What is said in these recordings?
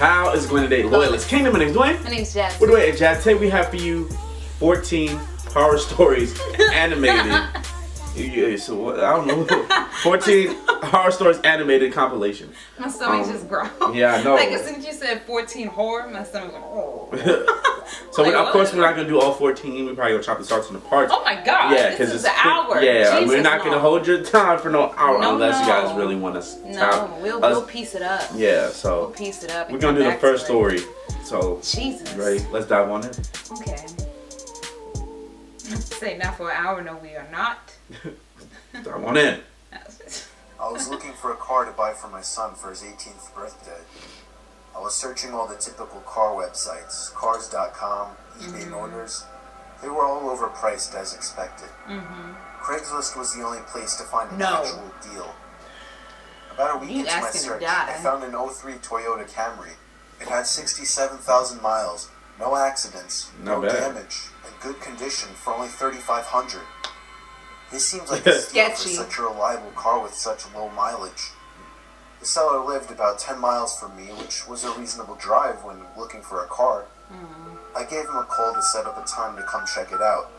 How is it going today? Loyalist Kingdom, my name's Dwayne. My name's Jasmine. We're Dwayne and Jazz. Today we have for you 14 horror stories animated. So what, I don't know. 14 horror stories animated compilation. My stomach just growled. Yeah, I know. Like as soon as you said 14 horror, my stomach went, oh. So like, of course we're not gonna do all 14. We're probably gonna chop the starts into parts. Oh my god. Yeah, this is it's an hour. Yeah, Jesus, we're not gonna hold your time for no hour unless you guys really want us. No, we'll piece it up. Yeah, so we'll piece it up. We're gonna do the first story. So Jesus. Ready? Let's dive on in. Okay. Say not for an hour. No, we are not. Dive on in. I was looking for a car to buy for my son for his 18th birthday. I was searching all the typical car websites, cars.com, eBay Motors. They were all overpriced as expected. Craigslist was the only place to find an actual deal. About a week into my search, I found an 03 Toyota Camry. It had 67,000 miles, no accidents, no damage, and good condition for only $3,500. This seems like a steal for such a reliable car with such low mileage. The seller lived about 10 miles from me, which was a reasonable drive when looking for a car. I gave him a call to set up a time to come check it out.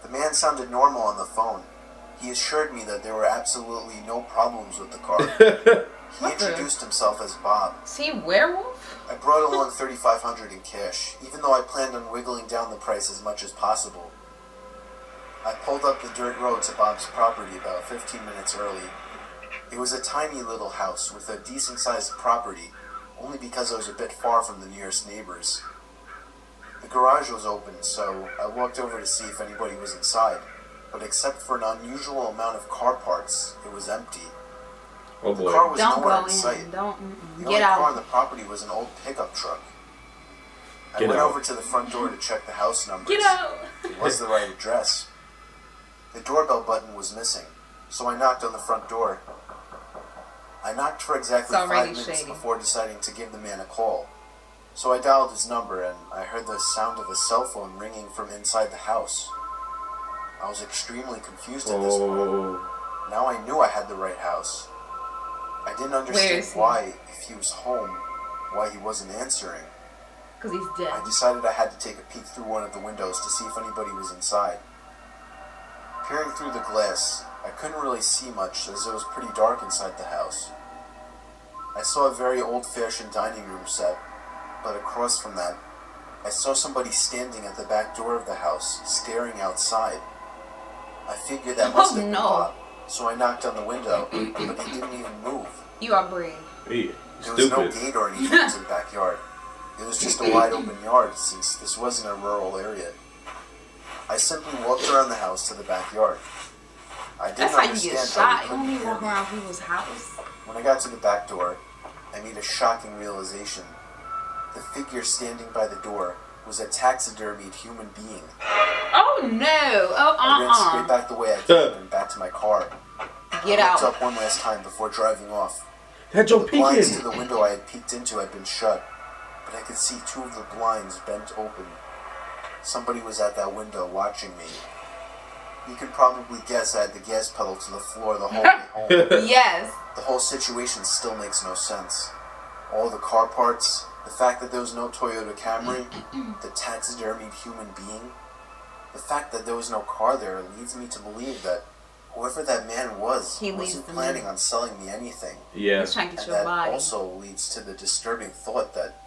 The man sounded normal on the phone. He assured me that there were absolutely no problems with the car. He introduced himself as Bob. Is he a werewolf? I brought along $3,500 in cash, even though I planned on wiggling down the price as much as possible. I pulled up the dirt road to Bob's property about 15 minutes early. It was a tiny little house with a decent-sized property, only because I was a bit far from the nearest neighbors. The garage was open, so I walked over to see if anybody was inside, but except for an unusual amount of car parts, it was empty. Oh boy. The car was Don't nowhere go in sight. The only car on the property was an old pickup truck. I went over to the front door to check the house numbers. Get out! It was the right address. The doorbell button was missing, so I knocked on the front door. I knocked for exactly 5 minutes before deciding to give the man a call. So I dialed his number and I heard the sound of a cell phone ringing from inside the house. I was extremely confused at this point. Now I knew I had the right house. I didn't understand why, if he was home, why he wasn't answering. Because he's dead. I decided I had to take a peek through one of the windows to see if anybody was inside. Peering through the glass, I couldn't really see much as it was pretty dark inside the house. I saw a very old-fashioned dining room set, but across from that, I saw somebody standing at the back door of the house, staring outside. I figured that must have been Bob, so I knocked on the window, but he didn't even move. You are brave. There was no gate or anything to the backyard. It was just a wide-open yard, since this wasn't a rural area. I simply walked around the house to the backyard. I didn't understand how he couldn't hear me. Walk around people's house. When I got to the back door, I made a shocking realization. The figure standing by the door was a taxidermied human being. Oh no! I ran straight back the way I came and back to my car. Get I out! looked up one last time before driving off. The blinds to the window I had peeked into had been shut, but I could see 2 of the blinds bent open. Somebody was at that window watching me. You can probably guess I had the gas pedal to the floor the whole way home. Yes. The whole situation still makes no sense. All the car parts, the fact that there was no Toyota Camry, the taxidermied human being, the fact that there was no car there leads me to believe that whoever that man was, he wasn't planning on selling me anything. Yeah. He's trying to get and your that body. also leads to the disturbing thought that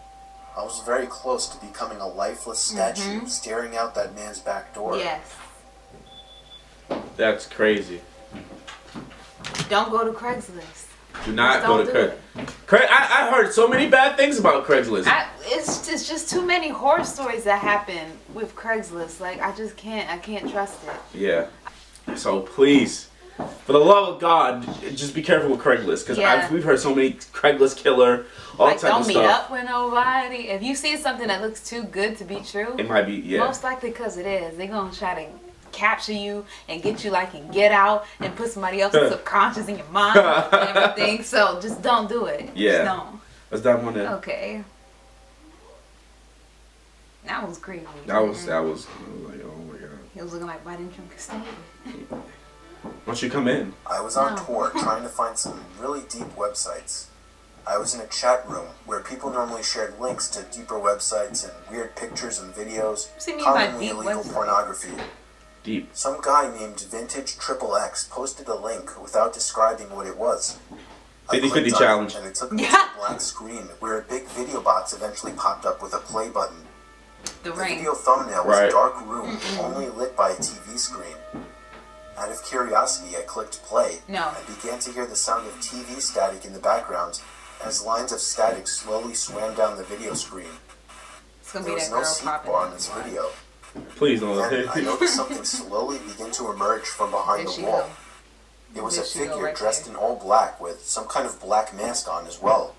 I was very close to becoming a lifeless statue staring out that man's back door. Yes. That's crazy. Don't go to Craigslist. Do not go to Craigslist. I heard so many bad things about Craigslist. It's just too many horror stories that happen with Craigslist. Like I can't trust it. Yeah. So please, for the love of God, just be careful with Craigslist because we've heard so many Craigslist killer, all types of stuff. Don't meet up with nobody. If you see something that looks too good to be true, it might be. Yeah. Most likely because it is. They're gonna try to capture you and get you like in Get Out and put somebody else's subconscious in your mind and everything. So just don't do it. Yeah. Just don't. Let's dive on in. Okay. That was creepy. That was like, oh my God. He was looking like, why didn't you stay? Why don't you come in? I was on tour trying to find some really deep websites. I was in a chat room where people normally shared links to deeper websites and weird pictures and videos, What do you mean by commonly deep illegal website? pornography. Deep. Some guy named Vintage Triple X posted a link without describing what it was. I 50-50 clicked on it, challenge. and it took me to a blank screen where a big video box eventually popped up with a play button. The The ring. video thumbnail was Right. a dark room, only lit by a TV screen. Out of curiosity, I clicked play. No. I began to hear the sound of TV static in the background as lines of static slowly swam down the video screen. It's gonna There be was that no girl seat popping. bar on this video. Please don't. Then I noticed something slowly begin to emerge from behind There the she wall. go. It was There a she go figure right dressed there. in all black with some kind of black mask on as well.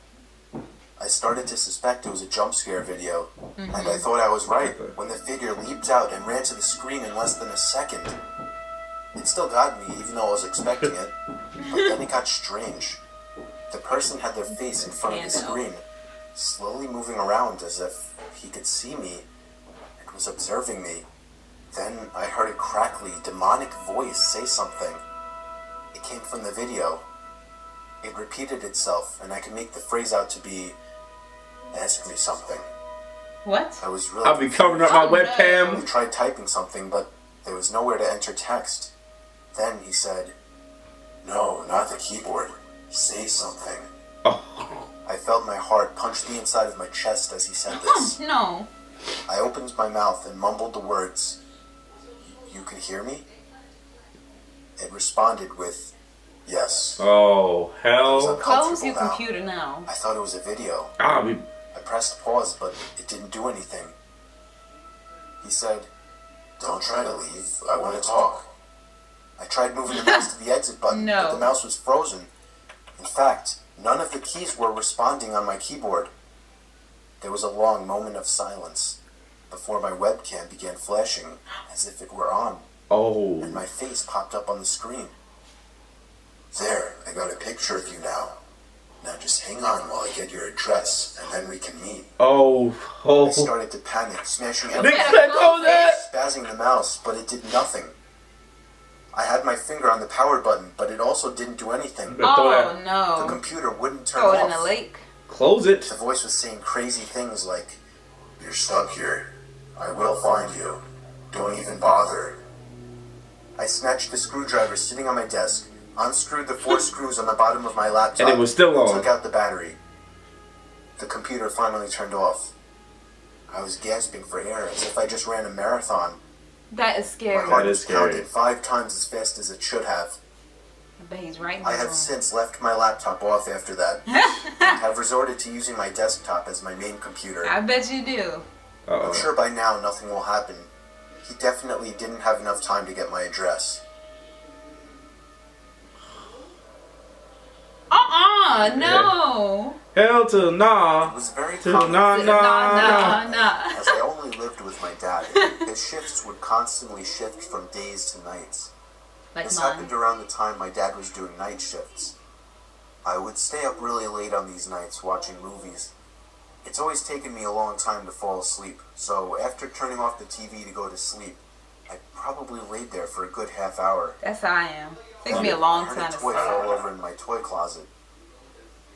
I started to suspect it was a jump scare video, and I thought I was right when the figure leaped out and ran to the screen in less than a second. It still got me, even though I was expecting it, but then it got strange. The person had their face in front of the screen, slowly moving around as if he could see me and was observing me. Then I heard a crackly, demonic voice say something. It came from the video. It repeated itself, and I could make the phrase out to be, "Ask me something." What? I was really I'll be covering up my Oh, no. I webcam. tried typing something, but there was nowhere to enter text. Then he said, "No, not the keyboard. Say something." Oh. I felt my heart punch the inside of my chest as he said Oh, this. no. I opened my mouth and mumbled the words, "You can hear me?" It responded with, "Yes." Oh hell. Close your now. computer now. I thought it was a video. I'll be. I pressed pause, but it didn't do anything. He said, "Don't try to leave. I want to talk." I tried moving the mouse to the exit button, No. but the mouse was frozen. In fact, none of the keys were responding on my keyboard. There was a long moment of silence before my webcam began flashing as if it were on, Oh. and my face popped up on the screen. "There, I got a picture of you now. Now just hang on while I get your address, and then we can meet." Oh. I Oh. started to panic, smashing Big everything, fat close that. spazzing the mouse, but it did nothing. I had my finger on the power button, but it also didn't do anything. Better throw Oh that. The no. computer wouldn't turn Throw it in off. the lake. Close it. The voice was saying crazy things like, "You're stuck here. I will find you. Don't even bother." I snatched the screwdriver sitting on my desk, unscrewed the 4 screws on the bottom of my laptop, And it was still and on. took out the battery. The computer finally turned off. I was gasping for air as if I just ran a marathon. That is My scary. heart That is was scary. pounding 5 times as fast as it should have. I bet he's right in I the have room. since left my laptop off after that, and have resorted to using my desktop as my main computer. I bet you do. Uh-oh. I'm sure by now nothing will happen. He definitely didn't have enough time to get my address. No. Hell to It nah. was very To common nah thing, nah. as I only lived with my dad. His shifts would constantly shift from days to nights. Like This mine. happened around the time my dad was doing night shifts. I would stay up really late on these nights watching movies. It's always taken me a long time to fall asleep, so after turning off the TV to go to sleep, I probably laid there for a good half hour. That's how I am. Takes me a long I time heard to a toy sleep. fall over in my toy closet.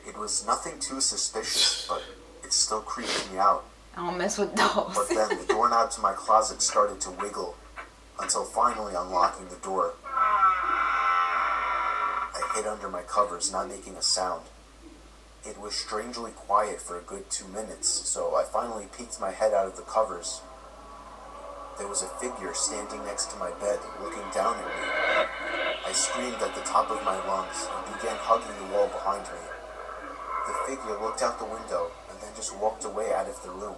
It was nothing too suspicious, but it still creeped me out. I don't mess with those. But then the doorknob to my closet started to wiggle, until finally unlocking the door. I hid under my covers, not making a sound. It was strangely quiet for a good 2 minutes, so I finally peeked my head out of the covers. There was a figure standing next to my bed, looking down at me. I screamed at the top of my lungs and began hugging the wall behind me. The figure looked out the window and then just walked away out of the room.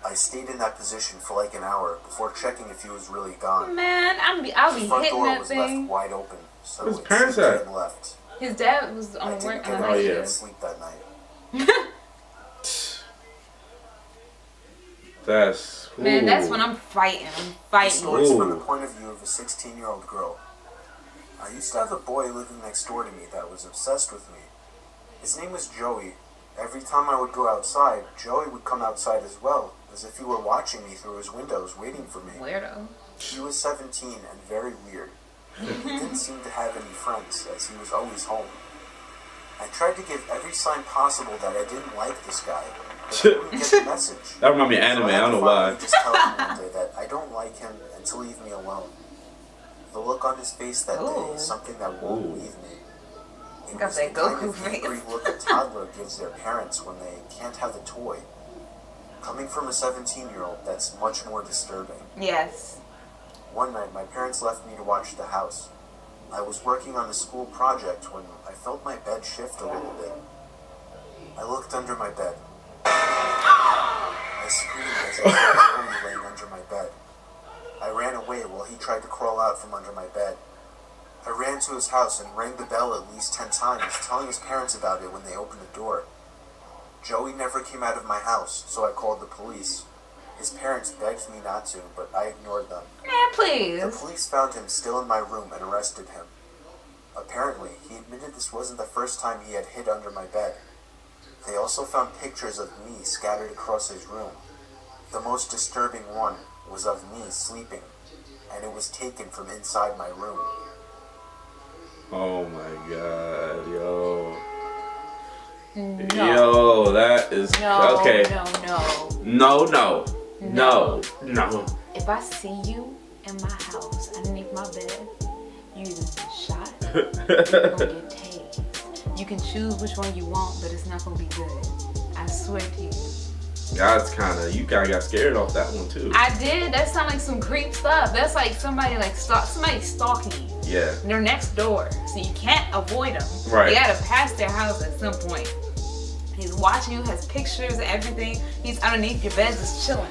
I stayed in that position for like an hour before checking if he was really gone. Man, I'll be The front hitting door that was left thing. wide open, so Where's it parents seemed he at? had left. His dad was I on didn't work get on a night yeah. good shift. sleep that night. That's. Man, that's ooh. when I'm fighting. I'm The fighting. story's from the Ooh. point of view of a 16-year-old girl. I used to have a boy living next door to me that was obsessed with me. His name was Joey. Every time I would go outside, Joey would come outside as well, as if he were watching me through his windows, waiting for me. Weirdo. He was 17 and very weird. He didn't seem to have any friends, as he was always home. I tried to give every sign possible that I didn't like this guy, but I wouldn't get the message. That reminds me of anime. I don't know why. Just tell him one day that I don't like him and to leave me alone. The look on his face that day is something that won't leave me. It Got was that the kind Goku of face. angry look a toddler gives their parents when they can't have the toy. Coming from a 17-year-old, that's much more disturbing. Yes. One night, my parents left me to watch the house. I was working on a school project when I felt my bed shift a little bit. I looked under my bed. I screamed as I saw Joey laying under my bed. I ran away while he tried to crawl out from under my bed. I ran to his house and rang the bell at least 10 times, telling his parents about it when they opened the door. Joey never came out of my house, so I called the police. His parents begged me not to, but I ignored them. Man, please. The police found him still in my room and arrested him. Apparently, he admitted this wasn't the first time he had hid under my bed. They also found pictures of me scattered across his room. The most disturbing one was of me sleeping, and it was taken from inside my room. Oh my god, yo. No. Yo, that is No, okay. No. No. If I see you in my house underneath my bed, you either get shot or you're gonna get tased. You can choose which one you want, but it's not gonna be good. I swear to you. You kinda got scared off that one too. I did. That sounds like some creep stuff. That's like somebody stalking you. Yeah. They're next door, so you can't avoid them. Right. You gotta pass their house at some point. He's watching you, has pictures and everything. He's underneath your bed just chilling.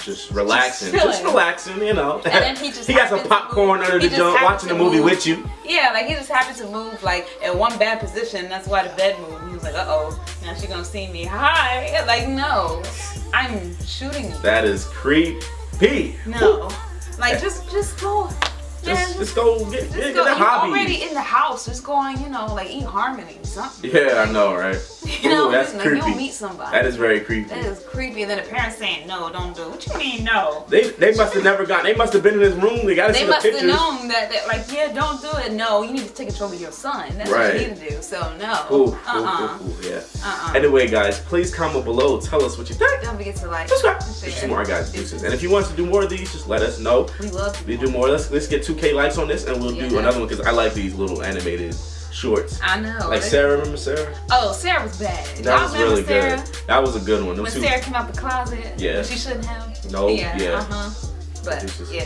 Just relaxing. Just relaxing, you know. And then he just got some popcorn under the junk, watching the movie with you. Yeah, like he just happened to move like in one bad position. That's why the bed moved. He was like, uh-oh, now she's gonna see me. Hi. Like, no, I'm shooting you. That is creepy. No. Like, just go. Just go get You're a hobby. already in the house. Just go on, like eat harmony or something. Yeah, I know, right? You know, Ooh, that's like, creepy. you'll meet somebody. That is very creepy. That is creepy. And then the parents saying, no, don't do it. What you mean, no? They must have never got. They must have been in his room. They gotta see the pictures. They must have known that, like, yeah, don't do it. No, you need to take control of your son. That's what you need to do. So no. Ooh, yeah. Anyway, guys, please comment below. Tell us what you think. Don't forget to like, subscribe. share. There's some more guys deuces. And if you want us to do more of these, just let us know. We love to We do more. Let's get 2K likes on this, and we'll do another one because I like these little animated shorts. I know. Like Sarah, remember Sarah? Oh, Sarah was bad. That was really Sarah? good. That was a good one. When Sarah came out the closet, Yeah. she shouldn't have. No, Yeah. yeah. But Deuces. yeah.